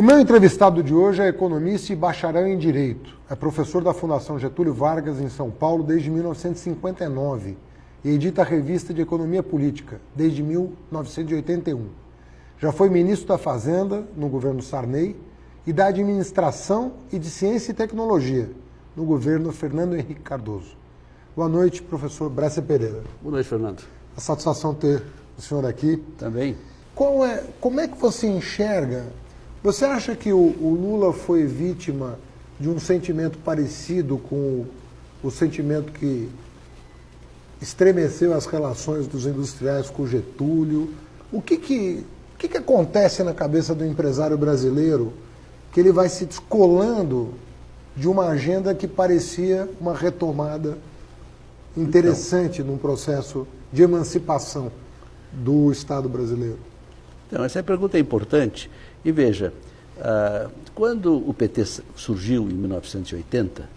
O meu entrevistado de hoje é economista e bacharel em Direito. É professor da Fundação Getúlio Vargas em São Paulo desde 1959 e edita a Revista de Economia Política desde 1981. Já foi ministro da Fazenda no governo Sarney e da Administração e de Ciência e Tecnologia no governo Fernando Henrique Cardoso. Boa noite, professor Bresser Pereira. Boa noite, Fernando. A satisfação ter o senhor aqui. Também. Como é que você enxerga? Você acha que o Lula foi vítima de um sentimento parecido com o sentimento que estremeceu as relações dos industriais com o Getúlio? O que acontece na cabeça do empresário brasileiro que ele vai se descolando de uma agenda que parecia uma retomada interessante num processo de emancipação do Estado brasileiro? Então, essa pergunta é importante. E veja, quando o PT surgiu em 1980,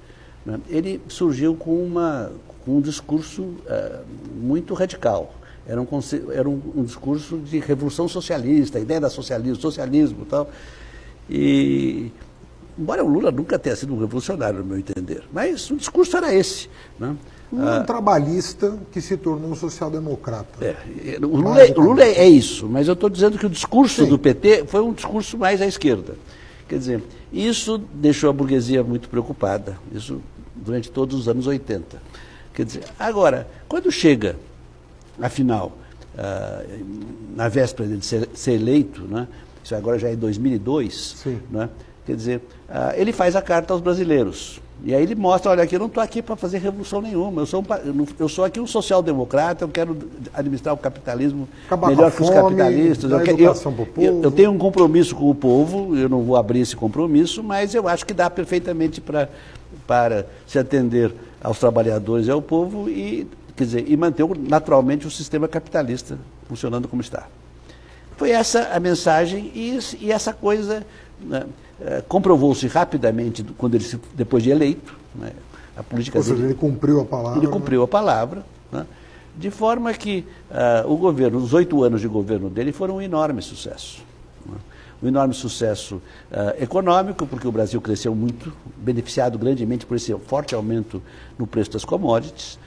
né, ele surgiu com um discurso muito radical. Era um discurso de revolução socialista, a ideia da socialismo e tal. E, embora o Lula nunca tenha sido um revolucionário, no meu entender, mas o discurso era esse, né? Um trabalhista que se tornou um social-democrata. O Lula é isso, mas eu estou dizendo que o discurso do PT foi um discurso mais à esquerda. Quer dizer, isso deixou a burguesia muito preocupada, isso durante todos os anos 80. Quer dizer, agora, quando chega, afinal, na véspera de ser eleito, né, isso agora já é 2002, né, quer dizer, ele faz a carta aos brasileiros. E aí ele mostra, olha, aqui eu não estou aqui para fazer revolução nenhuma, eu sou aqui um social-democrata, eu quero administrar o capitalismo melhor que os capitalistas. Eu tenho um compromisso com o povo, eu não vou abrir esse compromisso, mas eu acho que dá perfeitamente para se atender aos trabalhadores e ao povo e, quer dizer, e manter naturalmente o sistema capitalista funcionando como está. Foi essa a mensagem e essa coisa, né, comprovou-se rapidamente quando depois de eleito, né, a política dele. Ele cumpriu a palavra. Ele cumpriu a palavra, né, de forma que o governo, os 8 anos de governo dele foram um enorme sucesso. Né, um enorme sucesso econômico, porque o Brasil cresceu muito, beneficiado grandemente por esse forte aumento no preço das commodities.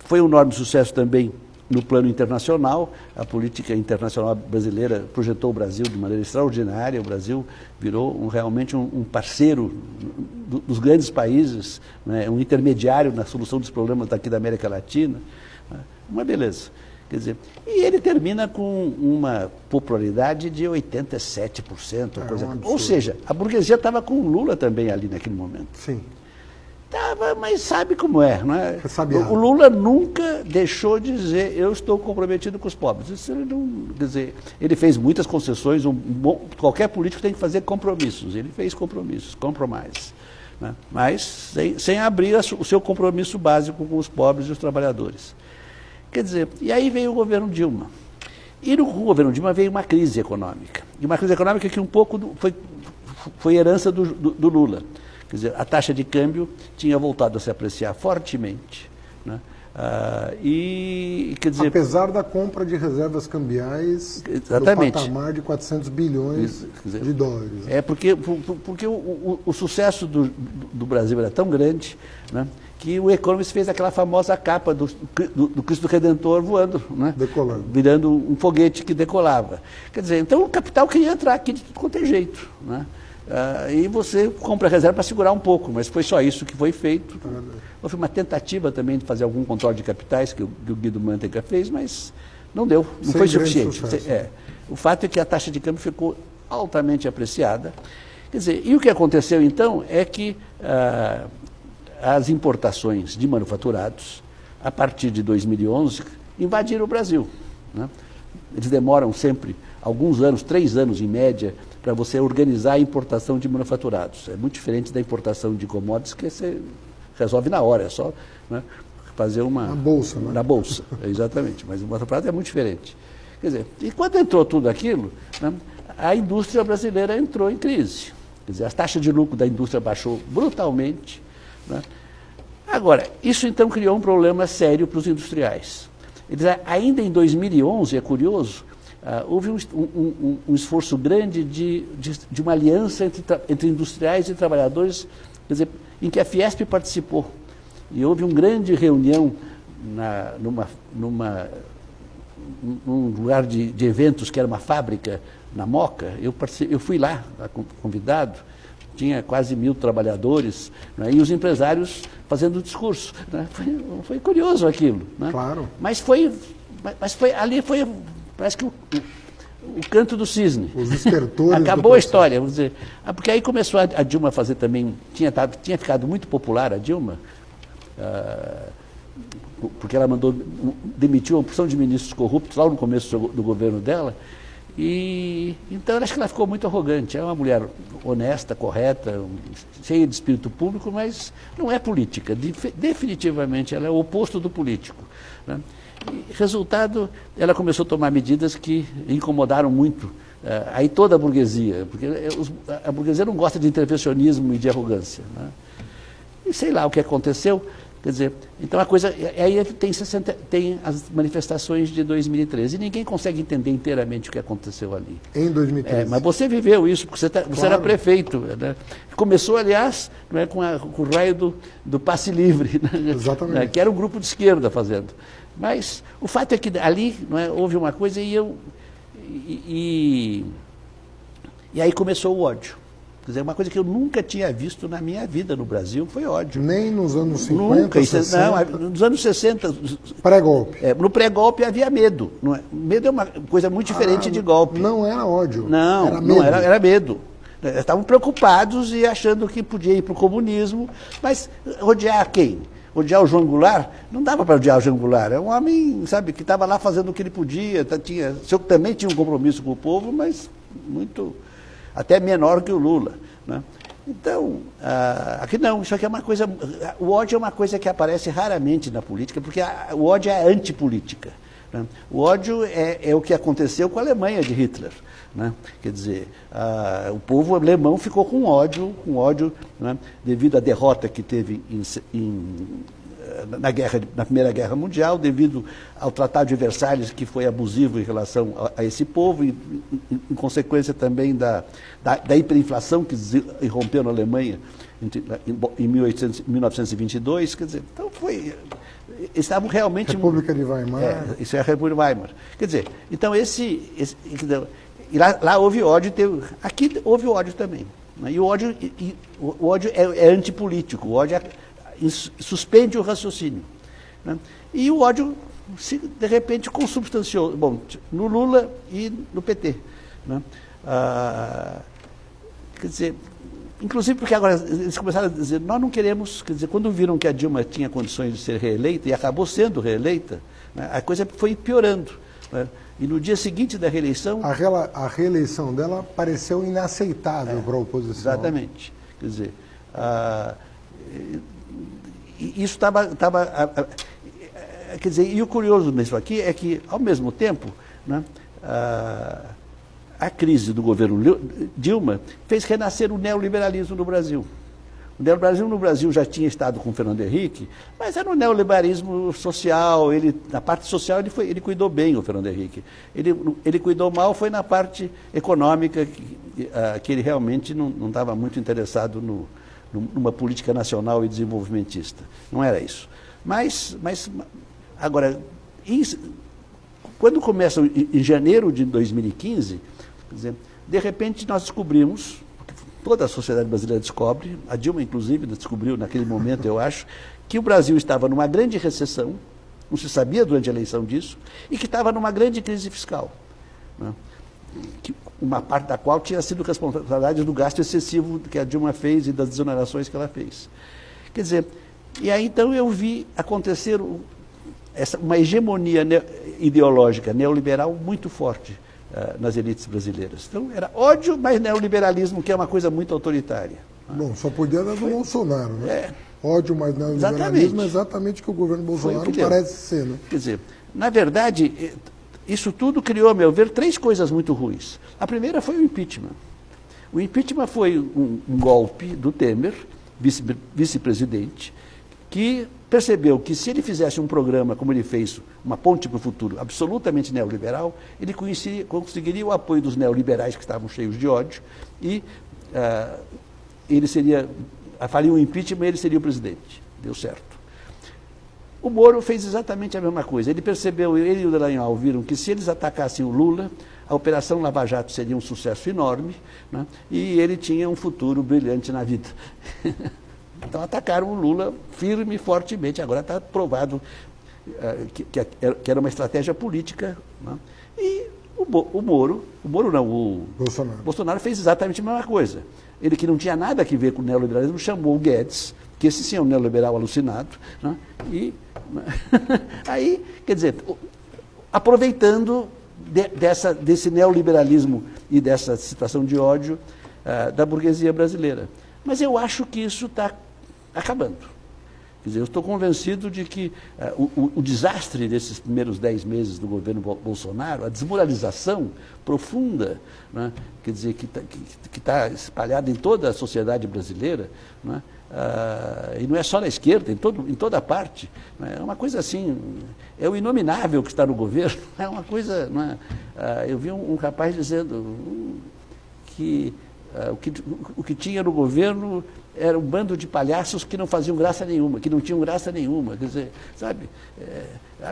Foi um enorme sucesso também no plano internacional. A política internacional brasileira projetou o Brasil de maneira extraordinária. O Brasil virou realmente um parceiro dos grandes países, né, um intermediário na solução dos problemas daqui da América Latina. Uma beleza. Quer dizer, e ele termina com uma popularidade de 87%. Ou seja, a burguesia estava com o Lula também ali naquele momento. Sim. Tava, mas sabe como é, não é? O Lula nunca deixou de dizer, eu estou comprometido com os pobres. Isso ele não, quer dizer, ele fez muitas concessões, qualquer político tem que fazer compromissos. Ele fez compromissos, né? Mas sem abrir o seu compromisso básico com os pobres e os trabalhadores. Quer dizer, e aí veio o governo Dilma. E no governo Dilma veio uma crise econômica. E uma crise econômica que um pouco foi herança do Lula. Quer dizer, a taxa de câmbio tinha voltado a se apreciar fortemente, né? Quer dizer, apesar da compra de reservas cambiais do patamar de 400 bilhões de dólares. É porque o sucesso do Brasil era tão grande, né, que o Economist fez aquela famosa capa do Cristo Redentor voando, né, decolando, virando um foguete que decolava. Quer dizer, então o capital queria entrar aqui de tudo quanto é jeito, né? E você compra reserva para segurar um pouco, mas foi só isso que foi feito. Houve uma tentativa também de fazer algum controle de capitais, que o Guido Mantega fez, mas não deu, não foi suficiente. O fato é que a taxa de câmbio ficou altamente apreciada. Quer dizer, e o que aconteceu então é que as importações de manufaturados, a partir de 2011, invadiram o Brasil, né? Eles demoram sempre alguns anos, 3 anos em média, para você organizar a importação de manufaturados. É muito diferente da importação de commodities, que você resolve na hora, é só, né, fazer uma... Na bolsa, né? Na bolsa, exatamente. Mas o manufaturado é muito diferente. Quer dizer, e quando entrou tudo aquilo, né, a indústria brasileira entrou em crise. Quer dizer, a taxa de lucro da indústria baixou brutalmente, né? Agora, isso então criou um problema sério para os industriais. Eles, ainda em 2011, é curioso, houve um esforço grande de uma aliança entre industriais e trabalhadores, quer dizer, em que a Fiesp participou. E houve uma grande reunião num lugar de eventos, que era uma fábrica, na Moca. Eu fui lá, convidado, tinha quase 1.000 trabalhadores, né, e os empresários fazendo o discurso. Né, foi curioso aquilo. Né? Claro. Mas ali foi, parece que o canto do cisne. Os estertores. Acabou a história, vamos dizer. Porque aí começou a Dilma a fazer também, tinha ficado muito popular a Dilma, porque ela demitiu uma porção de ministros corruptos lá no começo do governo dela, e então eu acho que ela ficou muito arrogante. É uma mulher honesta, correta, cheia de espírito público, mas não é política. Definitivamente ela é o oposto do político. Né? E, resultado, ela começou a tomar medidas que incomodaram muito aí toda a burguesia, porque a burguesia não gosta de intervencionismo e de arrogância. Né? E sei lá o que aconteceu. Quer dizer, então a coisa. Aí tem as manifestações de 2013. E ninguém consegue entender inteiramente o que aconteceu ali. Em 2013. Mas você viveu isso, porque você era prefeito. Né? Começou, aliás, não é, com o raio do passe livre, né? Exatamente. Que era um grupo de esquerda fazendo. Mas o fato é que ali não é, houve uma coisa e aí começou o ódio. Quer dizer, uma coisa que eu nunca tinha visto na minha vida no Brasil foi ódio. Nem nos anos 50, nunca, 60? Não, nos anos 60. Pré-golpe. No pré-golpe havia medo. Não é? Medo é uma coisa muito diferente de golpe. Não era ódio. Não, era medo. Era medo. Estavam preocupados e achando que podia ir para o comunismo, mas odiar quem? Odiar o João Goulart? Não dava para odiar o João Goulart. É um homem, sabe, que estava lá fazendo o que ele podia. Também tinha um compromisso com o povo, mas muito... até menor que o Lula. Né? Então, aqui não, isso aqui é uma coisa... O ódio é uma coisa que aparece raramente na política, porque o ódio é antipolítica. Né? O ódio é o que aconteceu com a Alemanha de Hitler. Né? Quer dizer, o povo alemão ficou com ódio, né? Devido à derrota que teve na Primeira Guerra Mundial, devido ao Tratado de Versalhes, que foi abusivo em relação a esse povo, e em consequência também da hiperinflação que irrompeu na Alemanha em 1922. Quer dizer, então estavam realmente... República de Weimar. Isso é a República de Weimar. Quer dizer, então e lá houve ódio, aqui houve ódio também. Né? E o ódio é antipolítico, o ódio suspende o raciocínio. Né? E o ódio, de repente, consubstanciou, no Lula e no PT. Né? Quer dizer, inclusive porque agora eles começaram a dizer, nós não queremos, quer dizer, quando viram que a Dilma tinha condições de ser reeleita, e acabou sendo reeleita, né, a coisa foi piorando. Né? E no dia seguinte da reeleição... A reeleição dela pareceu inaceitável para a oposição. Exatamente. Quer dizer, isso estava... Quer dizer, e o curioso nisso aqui é que, ao mesmo tempo, né, a crise do governo Dilma fez renascer o neoliberalismo no Brasil. O neoliberalismo no Brasil já tinha estado com o Fernando Henrique, mas era um neoliberalismo social. Na parte social ele cuidou bem, o Fernando Henrique. Ele cuidou mal foi na parte econômica, que ele realmente não estava muito interessado numa política nacional e desenvolvimentista. Não era isso. Mas agora, quando começa em janeiro de 2015, quer dizer, de repente nós descobrimos, toda a sociedade brasileira descobre, a Dilma inclusive descobriu naquele momento, eu acho, que o Brasil estava numa grande recessão, não se sabia durante a eleição disso, e que estava numa grande crise fiscal. Né? Uma parte da qual tinha sido responsabilidade do gasto excessivo que a Dilma fez e das desonerações que ela fez. Quer dizer, e aí então eu vi acontecer uma hegemonia ideológica neoliberal muito forte nas elites brasileiras. Então era ódio, mas neoliberalismo, que é uma coisa muito autoritária. Bom, só podia dar do Bolsonaro, né? Ódio, mas neoliberalismo é exatamente o que o governo Bolsonaro parece ser. Né? Quer dizer, na verdade, isso tudo criou, a meu ver, 3 coisas muito ruins. A primeira foi o impeachment. O impeachment foi um golpe do Temer, vice-presidente, que percebeu que se ele fizesse um programa como ele fez, uma ponte para o futuro, absolutamente neoliberal, ele conseguiria o apoio dos neoliberais que estavam cheios de ódio e ele faria um impeachment e ele seria o presidente. Deu certo. O Moro fez exatamente a mesma coisa. Ele percebeu, ele e o Dallagnol viram que se eles atacassem o Lula, a Operação Lava Jato seria um sucesso enorme, né? E ele tinha um futuro brilhante na vida. Então atacaram o Lula firme e fortemente. Agora está provado que era uma estratégia política, né? E o Bolsonaro fez exatamente a mesma coisa. Ele, que não tinha nada a ver com o neoliberalismo, chamou o Guedes, que esse sim é um neoliberal alucinado, né? E aí, quer dizer, aproveitando desse neoliberalismo e dessa situação de ódio da burguesia brasileira. Mas eu acho que isso está acabando. Quer dizer, eu estou convencido de que o desastre desses primeiros 10 meses do governo Bolsonaro, a desmoralização profunda, né, quer dizer, que está espalhada em toda a sociedade brasileira, né, e não é só na esquerda, em toda parte, né, é uma coisa assim, é o inominável que está no governo, é uma coisa, né, eu vi um rapaz dizendo que o que tinha no governo era um bando de palhaços que não faziam graça nenhuma, que não tinham graça nenhuma. Quer dizer, sabe,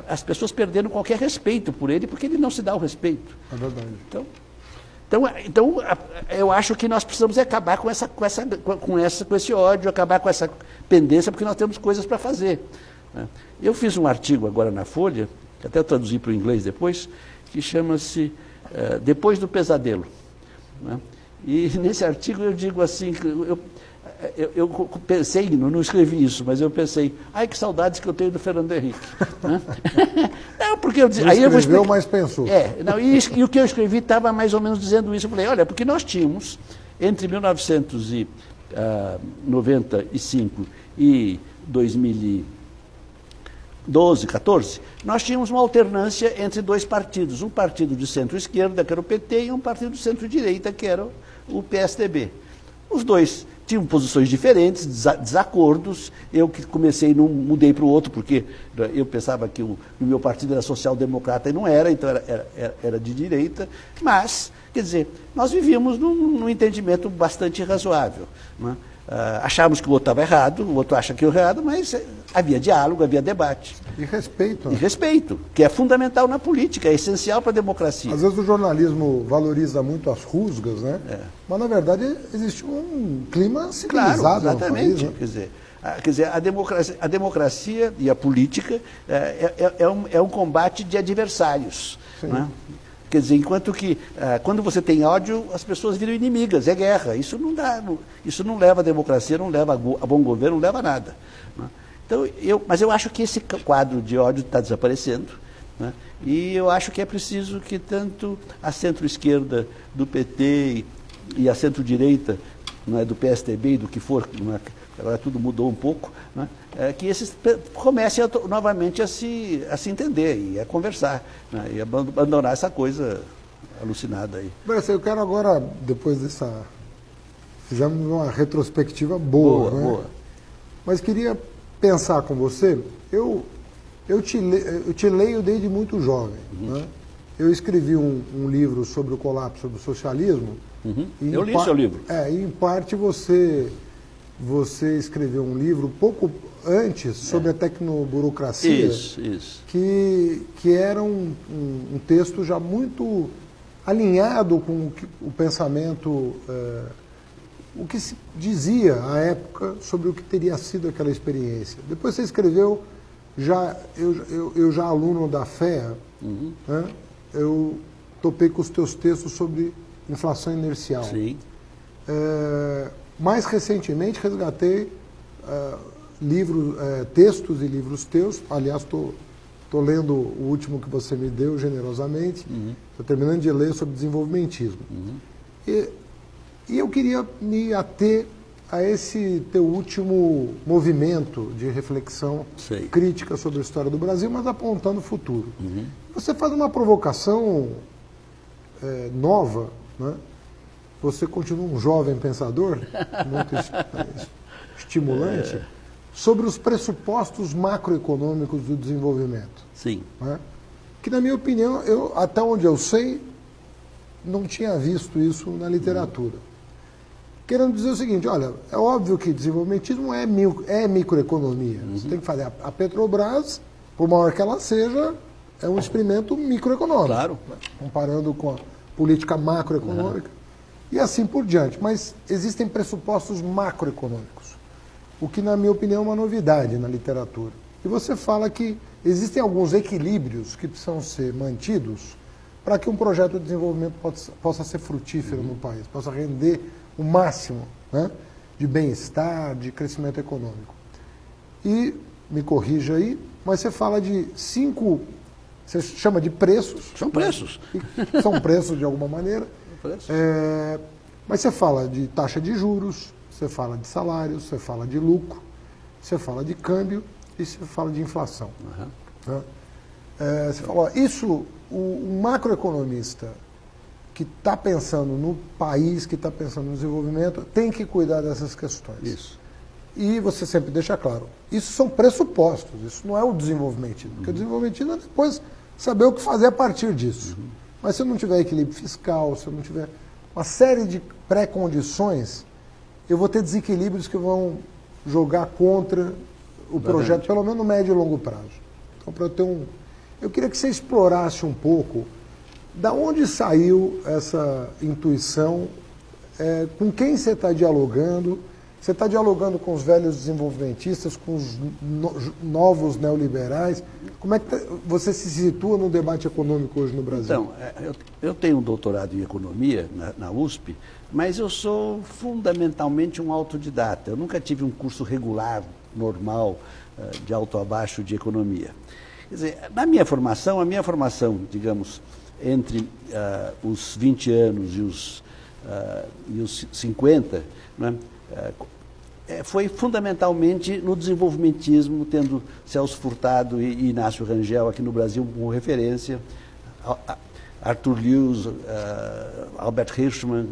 as pessoas perderam qualquer respeito por ele, porque ele não se dá o respeito. É verdade. Então eu acho que nós precisamos acabar com esse ódio, acabar com essa pendência, porque nós temos coisas para fazer, né? Eu fiz um artigo agora na Folha, que até eu traduzi para o inglês depois, que chama-se Depois do Pesadelo, né? E nesse artigo eu digo assim, eu pensei, não escrevi isso, mas eu pensei, ai, que saudades que eu tenho do Fernando Henrique. Né? Não, porque eu disse, aí eu vou explicar, mas pensou. E o que eu escrevi estava mais ou menos dizendo isso. Eu falei, olha, porque nós tínhamos, entre 1995 e 2012, 14, nós tínhamos uma alternância entre dois partidos, um partido de centro-esquerda, que era o PT, e um partido de centro-direita, que era o PSDB. Os dois tinham posições diferentes, desacordos. Eu que comecei, não mudei para o outro, porque eu pensava que o meu partido era social-democrata e não era, então era de direita. Mas, quer dizer, nós vivíamos num entendimento bastante razoável, né? Achávamos que o outro estava errado, o outro acha que eu errado, mas havia diálogo, havia debate. E respeito. E respeito, que é fundamental na política, é essencial para a democracia. Às vezes o jornalismo valoriza muito as rusgas, né? Mas, na verdade, existe um clima civilizado. Claro, exatamente. No país, né? Quer dizer, a democracia e a política é um combate de adversários, né? Quer dizer, enquanto que quando você tem ódio, as pessoas viram inimigas, é guerra. Isso não leva à democracia, não leva a bom governo, não leva a nada, né? Então, mas eu acho que esse quadro de ódio está desaparecendo, né? E eu acho que é preciso que tanto a centro-esquerda do PT e a centro-direita, né, do PSDB e do que for, né, agora tudo mudou um pouco, né, que esses comecem novamente a se entender e a conversar, né, e abandonar essa coisa alucinada aí. Bressa, eu quero agora, depois fizemos uma retrospectiva boa, né? Boa. Mas queria pensar com você, eu te leio desde muito jovem, né? Eu escrevi um livro sobre o colapso do socialismo. Eu li seu livro. E em parte você escreveu um livro pouco antes sobre a tecnoburocracia. Isso. Que era um texto já muito alinhado com o pensamento, o que se dizia à época sobre o que teria sido aquela experiência. Depois você escreveu, eu já aluno da FEA, né, eu topei com os teus textos sobre inflação inercial. Sim. Mais recentemente resgatei textos e livros teus. Aliás, estou lendo o último que você me deu generosamente. Estou terminando de ler sobre desenvolvimentismo. E eu queria me ater a esse teu último movimento de reflexão crítica sobre a história do Brasil, mas apontando o futuro. Você faz uma provocação nova, né? Você continua um jovem pensador, muito estimulante. sobre os pressupostos macroeconômicos do desenvolvimento. Sim. Né? Que, na minha opinião, até onde eu sei, não tinha visto isso na literatura. Querendo dizer o seguinte, olha, é óbvio que desenvolvimentismo é microeconomia. Você tem que fazer. A Petrobras, por maior que ela seja, é um experimento microeconômico. Claro. Né? Comparando com a política macroeconômica. E assim por diante. Mas existem pressupostos macroeconômicos. O que, na minha opinião, é uma novidade na literatura. E você fala que existem alguns equilíbrios que precisam ser mantidos para que um projeto de desenvolvimento possa ser frutífero no país, possa render o máximo, né, de bem-estar, de crescimento econômico. E, me corrija aí, mas você fala de 5, você chama de preços. São preços. Né, são preços de alguma maneira. Preços. Mas você fala de taxa de juros, você fala de salários, você fala de lucro, você fala de câmbio e você fala de inflação. Né? Você fala, ó, isso, o macroeconomista que está pensando no país, que está pensando no desenvolvimento, tem que cuidar dessas questões. Isso. E você sempre deixa claro, isso são pressupostos, isso não é o desenvolvimentismo. Porque o desenvolvimentismo é depois saber o que fazer a partir disso. Mas se não tiver equilíbrio fiscal, se não tiver uma série de pré-condições, eu vou ter desequilíbrios que vão jogar contra o projeto, pelo menos no médio e longo prazo. Então, para eu ter eu queria que você explorasse um pouco da onde saiu essa intuição, com quem você está dialogando. Você está dialogando com os velhos desenvolvimentistas, com os novos neoliberais. Como é que você se situa no debate econômico hoje no Brasil? Então, eu tenho um doutorado em economia na USP, mas eu sou fundamentalmente um autodidata. Eu nunca tive um curso regular, normal, de alto a baixo de economia. Quer dizer, a minha formação, digamos, entre os 20 anos e os 50, né, foi fundamentalmente no desenvolvimentismo, tendo Celso Furtado e Inácio Rangel aqui no Brasil como referência, Arthur Lewis, Albert Hirschman,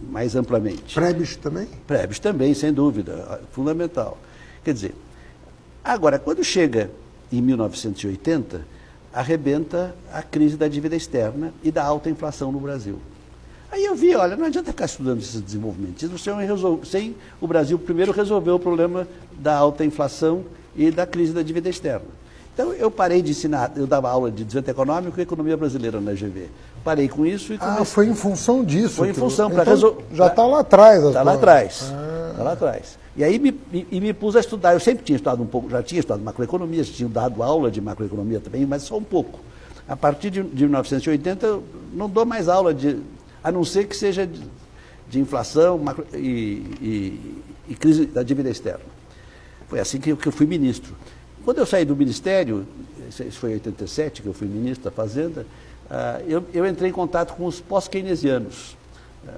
mais amplamente. Prebisch também? Prebisch também, sem dúvida, fundamental. Quer dizer, agora, quando chega em 1980, arrebenta a crise da dívida externa e da alta inflação no Brasil. Aí eu vi, olha, não adianta ficar estudando esse desenvolvimentismo sem o Brasil primeiro resolver o problema da alta inflação e da crise da dívida externa. Então eu parei de ensinar, eu dava aula de desenvolvimento econômico e economia brasileira na GV. Parei com isso e comecei. Foi em função disso. Foi em função, para então, resolver. Já está lá atrás. Está lá atrás. Está lá atrás. E aí me pus a estudar. Eu sempre tinha estudado um pouco, já tinha estudado macroeconomia, tinha dado aula de macroeconomia também, mas só um pouco. A partir de 1980, eu não dou mais aula a não ser que seja de inflação e crise da dívida externa. Foi assim que eu fui ministro. Quando eu saí do ministério, isso foi em 87 que eu fui ministro da Fazenda, eu entrei em contato com os pós-keynesianos.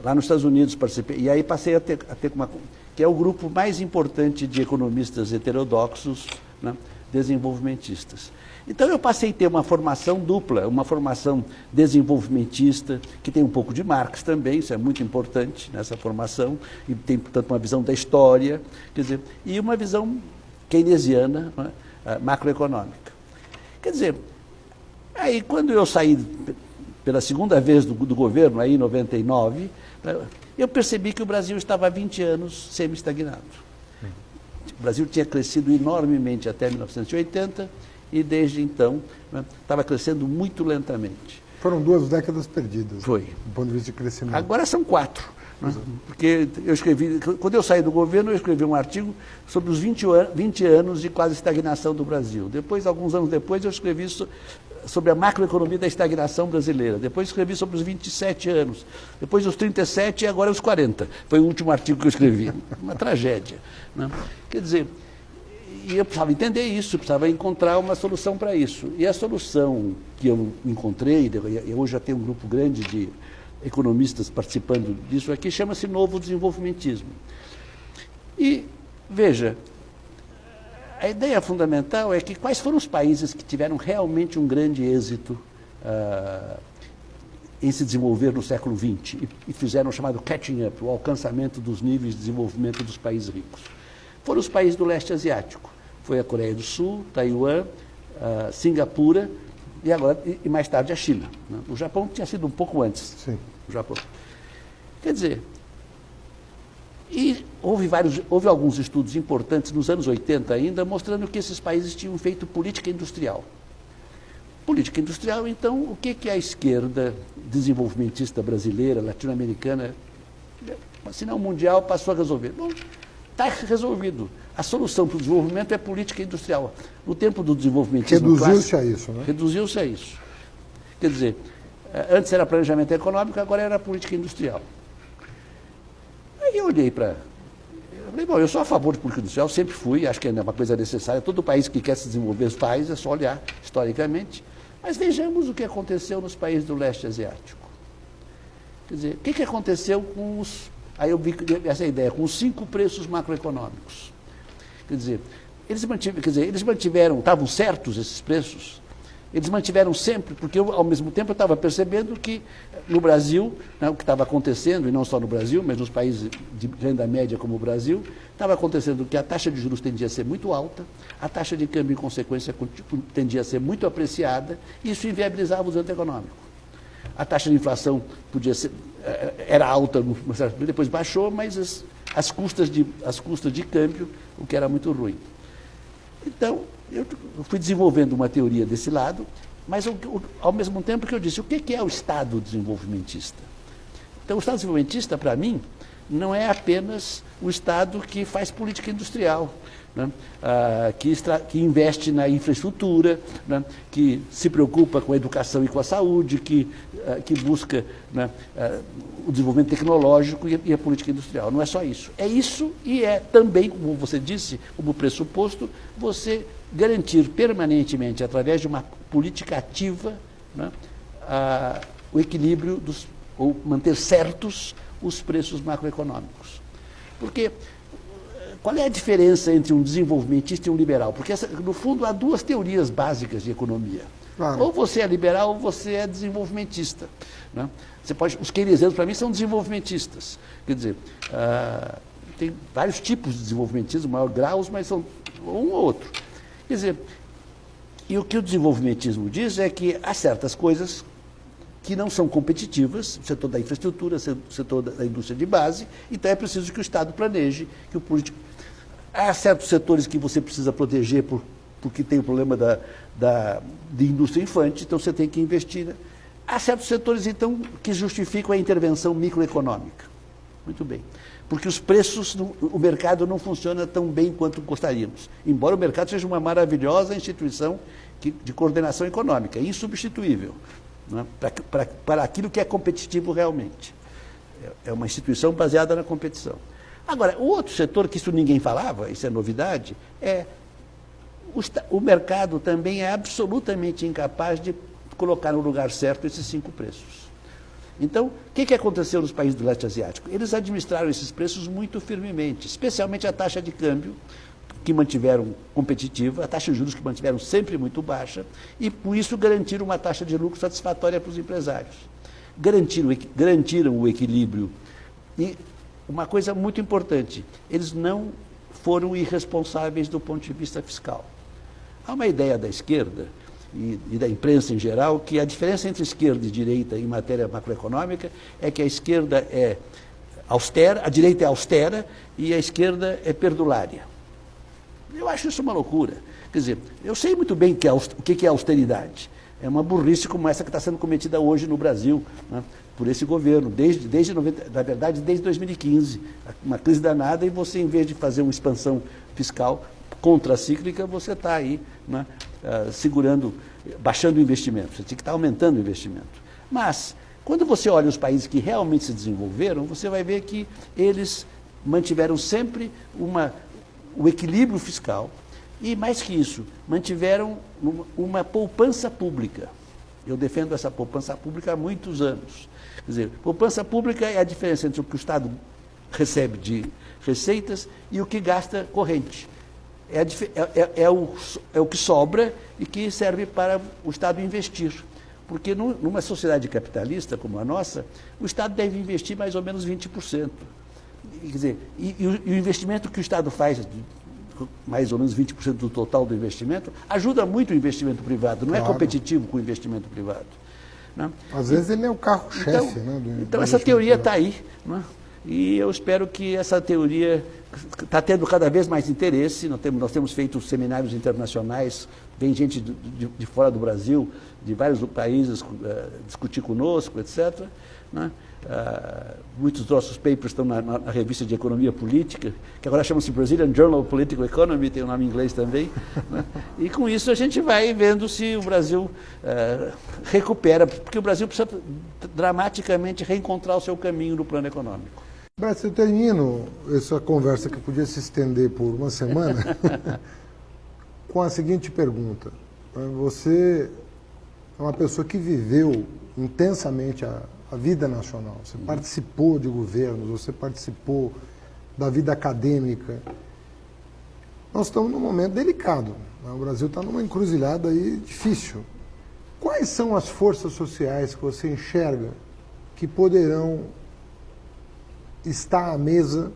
Lá nos Estados Unidos participei, e aí passei a ter que é o grupo mais importante de economistas heterodoxos, né, desenvolvimentistas. Então eu passei a ter uma formação dupla, uma formação desenvolvimentista, que tem um pouco de Marx também, isso é muito importante nessa formação, e tem, portanto, uma visão da história, quer dizer, e uma visão keynesiana, né, macroeconômica. Quer dizer, aí quando eu saí pela segunda vez do governo, aí em 99, eu percebi que o Brasil estava há 20 anos semi-estagnado. O Brasil tinha crescido enormemente até 1980, e desde então estava crescendo muito lentamente. Foram 2 décadas perdidas. Foi. Do ponto de vista de crescimento. Agora são 4. Né? Porque eu escrevi, quando eu saí do governo, eu escrevi um artigo sobre os 20 anos de quase estagnação do Brasil. Depois, alguns anos depois, eu escrevi sobre a macroeconomia da estagnação brasileira. Depois escrevi sobre os 27 anos. Depois os 37 e agora os 40. Foi o último artigo que eu escrevi. Uma tragédia. Né? Quer dizer, e eu precisava entender isso, precisava encontrar uma solução para isso. E a solução que eu encontrei, eu hoje já tenho um grupo grande de economistas participando disso aqui, chama-se Novo Desenvolvimentismo. E, veja, a ideia fundamental é que quais foram os países que tiveram realmente um grande êxito em se desenvolver no século XX e fizeram o chamado catching up, o alcançamento dos níveis de desenvolvimento dos países ricos. foram os países do leste asiático. Foi a Coreia do Sul, Taiwan, Singapura e mais tarde a China. Né? O Japão tinha sido um pouco antes. Sim. O Japão. Quer dizer, e houve alguns estudos importantes nos anos 80 ainda, mostrando que esses países tinham feito política industrial. Política industrial, então, o que a esquerda desenvolvimentista brasileira, latino-americana, se não mundial, passou a resolver? Bom, está resolvido. A solução para o desenvolvimento é política industrial. No tempo do desenvolvimentismo reduziu-se a isso, né? Reduziu-se a isso. Quer dizer, antes era planejamento econômico, agora era política industrial. Aí eu olhei para... Falei, bom, eu sou a favor de política industrial, sempre fui, acho que é uma coisa necessária. Todo país que quer se desenvolver faz, é só olhar historicamente. Mas vejamos o que aconteceu nos países do leste asiático. Quer dizer, o que aconteceu com os... Aí eu vi essa ideia, com os 5 preços macroeconômicos. Quer dizer, eles mantiveram, estavam certos esses preços? Eles mantiveram sempre, porque eu, ao mesmo tempo, eu estava percebendo que no Brasil, né, o que estava acontecendo, e não só no Brasil, mas nos países de renda média como o Brasil, estava acontecendo que a taxa de juros tendia a ser muito alta, a taxa de câmbio, em consequência, tendia a ser muito apreciada, e isso inviabilizava o desenvolvimento econômico. A taxa de inflação era alta, depois baixou, mas as custas de câmbio, o que era muito ruim. Então, eu fui desenvolvendo uma teoria desse lado, mas ao mesmo tempo que eu disse, o que é o Estado desenvolvimentista? Então, o Estado desenvolvimentista, para mim, não é apenas o Estado que faz política industrial, né? Que investe na infraestrutura, né? Que se preocupa com a educação e com a saúde, que busca, né, o desenvolvimento tecnológico e a política industrial. Não é só isso. É isso e é também, como você disse, como pressuposto, você garantir permanentemente, através de uma política ativa, né, o equilíbrio ou manter certos os preços macroeconômicos. Porque qual é a diferença entre um desenvolvimentista e um liberal? Porque, no fundo, há 2 teorias básicas de economia. Claro. Ou você é liberal ou você é desenvolvimentista. Né? Os keynesianos, para mim, são desenvolvimentistas. Quer dizer, tem vários tipos de desenvolvimentismo, maior graus, mas são um ou outro. Quer dizer, e o que o desenvolvimentismo diz é que há certas coisas que não são competitivas, o setor da infraestrutura, o setor da indústria de base, então é preciso que o Estado planeje, que o político... Há certos setores que você precisa proteger porque tem o problema de indústria infante, então você tem que investir. Né? Há certos setores, então, que justificam a intervenção microeconômica. Muito bem. Porque os preços, o mercado não funciona tão bem quanto gostaríamos. Embora o mercado seja uma maravilhosa instituição de coordenação econômica, insubstituível, né? Para aquilo que é competitivo realmente. É uma instituição baseada na competição. Agora, o outro setor, que isso ninguém falava, isso é novidade, o mercado também é absolutamente incapaz de colocar no lugar certo esses 5 preços. Então, o que aconteceu nos países do leste asiático? Eles administraram esses preços muito firmemente, especialmente a taxa de câmbio, que mantiveram competitiva, a taxa de juros que mantiveram sempre muito baixa, e por isso garantiram uma taxa de lucro satisfatória para os empresários. Garantiram o equilíbrio. E uma coisa muito importante, eles não foram irresponsáveis do ponto de vista fiscal. Há uma ideia da esquerda e da imprensa em geral que a diferença entre esquerda e direita em matéria macroeconômica é que a esquerda é austera, a direita é austera e a esquerda é perdulária. Eu acho isso uma loucura. Quer dizer, eu sei muito bem o que é austeridade. É uma burrice como essa que está sendo cometida hoje no Brasil, né, por esse governo, na verdade, desde 2015. Uma crise danada e você, em vez de fazer uma expansão fiscal contracíclica, você está aí, né, baixando o investimento. Você tem que estar aumentando o investimento. Mas, quando você olha os países que realmente se desenvolveram, você vai ver que eles mantiveram sempre o equilíbrio fiscal e, mais que isso, mantiveram uma poupança pública. Eu defendo essa poupança pública há muitos anos. Quer dizer, poupança pública é a diferença entre o que o Estado recebe de receitas e o que gasta corrente. É o que sobra e que serve para o Estado investir. Porque numa sociedade capitalista como a nossa, o Estado deve investir mais ou menos 20%. quer dizer, e o investimento que o Estado faz, mais ou menos 20% do total do investimento, ajuda muito o investimento privado, não é competitivo com o investimento privado. Né? Às vezes ele é o carro-chefe. Então essa teoria está aí. Né? E eu espero que essa teoria está tendo cada vez mais interesse. Nós temos feito seminários internacionais, vem gente de fora do Brasil, de vários países, discutir conosco, etc. Né? Muitos dos nossos papers estão na revista de Economia Política, que agora chama-se Brazilian Journal of Political Economy, tem o nome em inglês também. Né? E com isso a gente vai vendo se o Brasil recupera, porque o Brasil precisa dramaticamente reencontrar o seu caminho no plano econômico. Beto, eu termino essa conversa que podia se estender por uma semana com a seguinte pergunta. Você é uma pessoa que viveu intensamente a vida nacional. Você participou de governos, você participou da vida acadêmica. Nós estamos num momento delicado. O Brasil está numa encruzilhada aí difícil. Quais são as forças sociais que você enxerga que poderão estar à mesa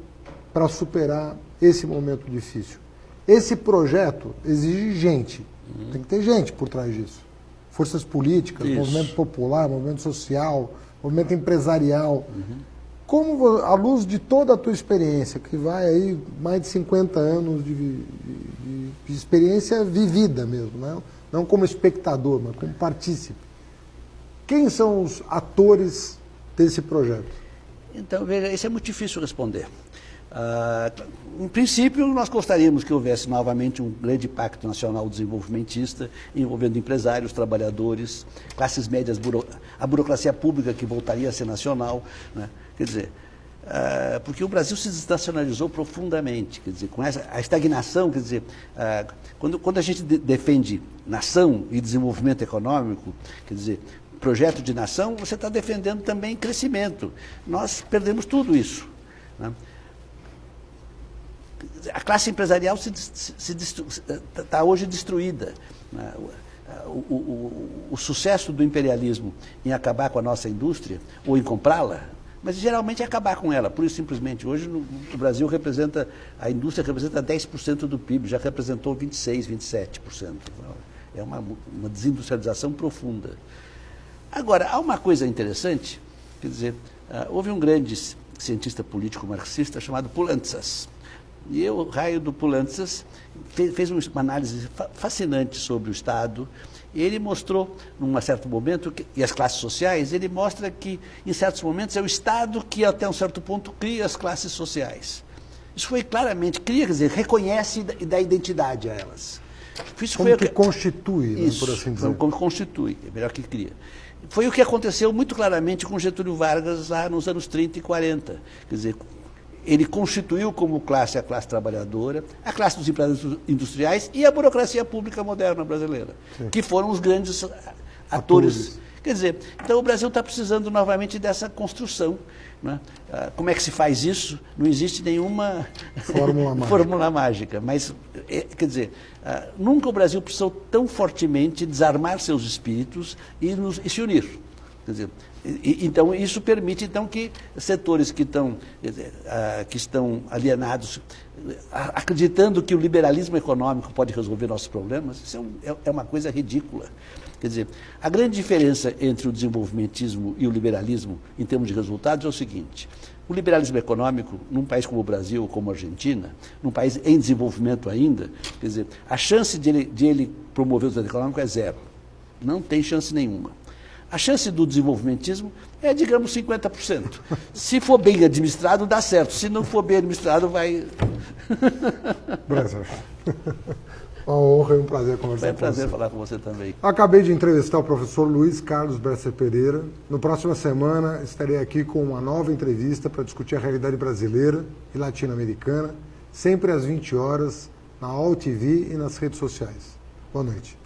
para superar esse momento difícil? Esse projeto exige gente. Tem que ter gente por trás disso. Forças políticas, movimento popular, movimento social, movimento empresarial. Como, à luz de toda a tua experiência, que vai aí mais de 50 anos de experiência vivida mesmo, né? Não como espectador, mas como partícipe, quem são os atores desse projeto? Então, veja, isso é muito difícil responder. Em princípio, nós gostaríamos que houvesse novamente um grande pacto nacional desenvolvimentista, envolvendo empresários, trabalhadores, classes médias, a burocracia pública que voltaria a ser nacional. Né? Quer dizer, porque o Brasil se desnacionalizou profundamente. Quer dizer, com a estagnação, quer dizer, quando a gente defende nação e desenvolvimento econômico, quer dizer, projeto de nação, você está defendendo também crescimento. Nós perdemos tudo isso. Né? A classe empresarial está hoje destruída. Né? O sucesso do imperialismo em acabar com a nossa indústria, ou em comprá-la, mas geralmente é acabar com ela. Por isso, simplesmente, hoje no Brasil a indústria representa 10% do PIB, já representou 26%, 27%. É uma desindustrialização profunda. Agora, há uma coisa interessante, quer dizer, houve um grande cientista político marxista chamado Poulantzas. E o raio do Poulantzas fez uma análise fascinante sobre o Estado. E ele mostrou, num certo momento, e as classes sociais, ele mostra que, em certos momentos, é o Estado que, até um certo ponto, cria as classes sociais. Isso foi claramente, quer dizer, reconhece e dá identidade a elas. Isso como que constitui, né, por assim dizer. Como constitui, é melhor que cria. Foi o que aconteceu muito claramente com Getúlio Vargas lá nos anos 30 e 40. Quer dizer, ele constituiu como classe a classe trabalhadora, a classe dos empresários industriais e a burocracia pública moderna brasileira, que foram os grandes atores. Quer dizer, então o Brasil está precisando novamente dessa construção. Né? Como é que se faz isso? Não existe nenhuma fórmula mágica. Mas, quer dizer, nunca o Brasil precisou tão fortemente desarmar seus espíritos e se unir. Quer dizer, então, isso permite então, que setores que estão alienados, acreditando que o liberalismo econômico pode resolver nossos problemas, isso é uma coisa ridícula. Quer dizer, a grande diferença entre o desenvolvimentismo e o liberalismo, em termos de resultados, é o seguinte: o liberalismo econômico, num país como o Brasil ou como a Argentina, num país em desenvolvimento ainda, quer dizer, a chance de ele promover o desenvolvimento econômico é zero. Não tem chance nenhuma. A chance do desenvolvimentismo é, digamos, 50%. Se for bem administrado, dá certo. Se não for bem administrado, vai... Bresser, uma honra e um prazer conversar com você. Foi um prazer falar com você também. Acabei de entrevistar o professor Luiz Carlos Bresser Pereira. No próxima semana estarei aqui com uma nova entrevista para discutir a realidade brasileira e latino-americana, sempre às 20 horas, na ALL TV e nas redes sociais. Boa noite.